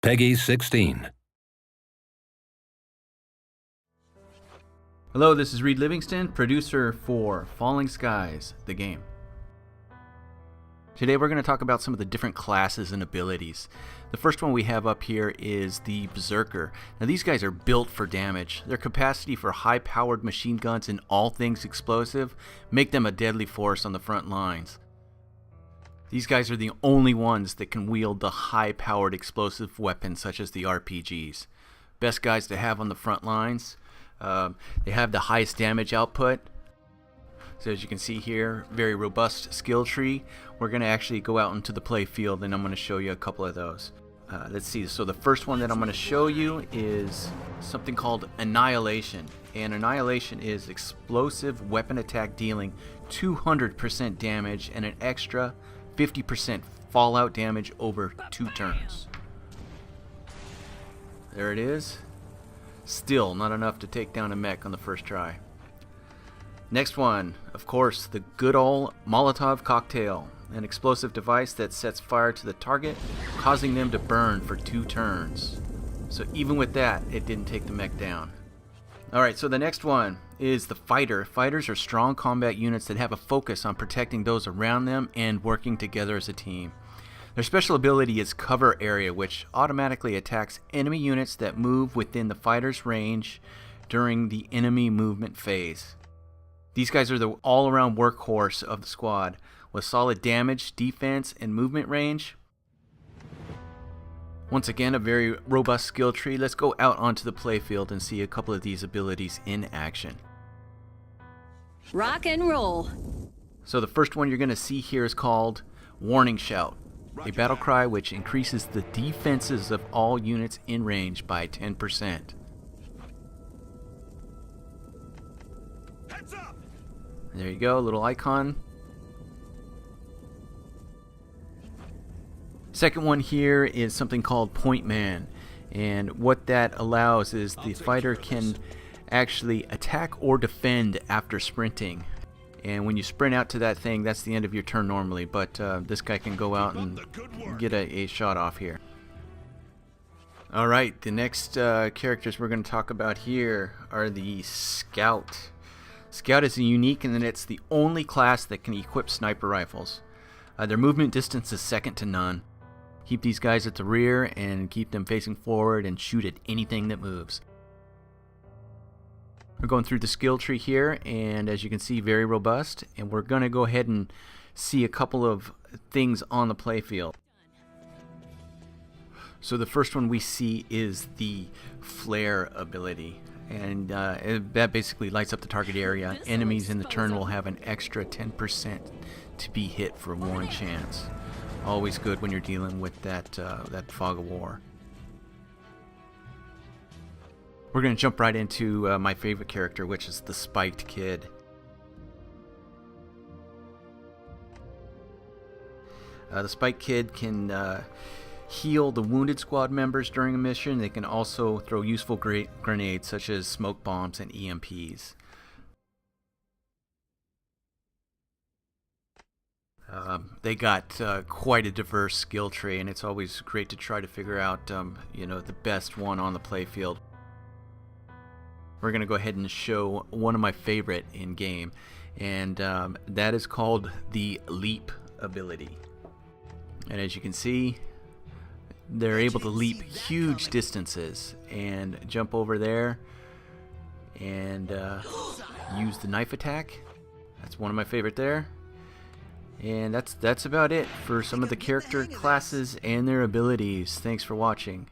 Peggy 16. Hello, this is Reed Livingston, producer for Falling Skies, the game. Today we're going to talk about some of the different classes and abilities. The first one we have up here is the Berserker. Now these guys are built for damage. Their capacity for high-powered machine guns and all things explosive make them a deadly force on the front lines. These guys are the only ones that can wield the high-powered explosive weapons such as the RPGs. Best guys to have on the front lines. They have the highest damage output. So as you can see here, very robust skill tree. We're going to actually go out into the play field and I'm going to show you a couple of those. Let's see, so the first one that I'm going to show you is something called Annihilation. And Annihilation is explosive weapon attack dealing 200% damage and an extra 50% fallout damage over 2 turns. There it is. Still not enough to take down a mech on the first try. Next one, of course, the good old Molotov cocktail, an explosive device that sets fire to the target, causing them to burn for 2 turns. So even with that, it didn't take the mech down. Alright, so the next one is the Fighter. Fighters are strong combat units that have a focus on protecting those around them and working together as a team. Their special ability is Cover Area, which automatically attacks enemy units that move within the fighter's range during the enemy movement phase. These guys are the all-around workhorse of the squad, with solid damage, defense, and movement range. Once again, a very robust skill tree. Let's go out onto the playfield and see a couple of these abilities in action. Rock and roll. So the first one you're going to see here is called Warning Shout, a battle cry which increases the defenses of all units in range by 10%. Heads up! There you go, little icon. Second one here is something called Point Man, and what that allows is the fighter can actually attack or defend after sprinting. And when you sprint out to that thing, that's the end of your turn normally, but this guy can go out and get a shot off here. Alright, the next characters we're going to talk about here are the Scout. Scout is unique in that it's the only class that can equip sniper rifles. Their movement distance is second to none. Keep these guys at the rear and keep them facing forward and shoot at anything that moves. We're going through the skill tree here, and as you can see, very robust, and we're going to go ahead and see a couple of things on the playfield. So the first one we see is the Flare ability, and that basically lights up the target area. Enemies in the turn will have an extra 10% to be hit for 1 chance. Always good when you're dealing with that fog of war. We're going to jump right into my favorite character, which is the Spiked Kid. The Spiked Kid can heal the wounded squad members during a mission. They can also throw useful grenades such as smoke bombs and EMPs. They got quite a diverse skill tree, and it's always great to try to figure out the best one on the playfield. We're going to go ahead and show one of my favorite in game, and that is called the Leap ability. And as you can see, they're able to leap huge distances and jump over there and use the knife attack. That's one of my favorite there. And that's about it for some of the character classes and their abilities. Thanks for watching.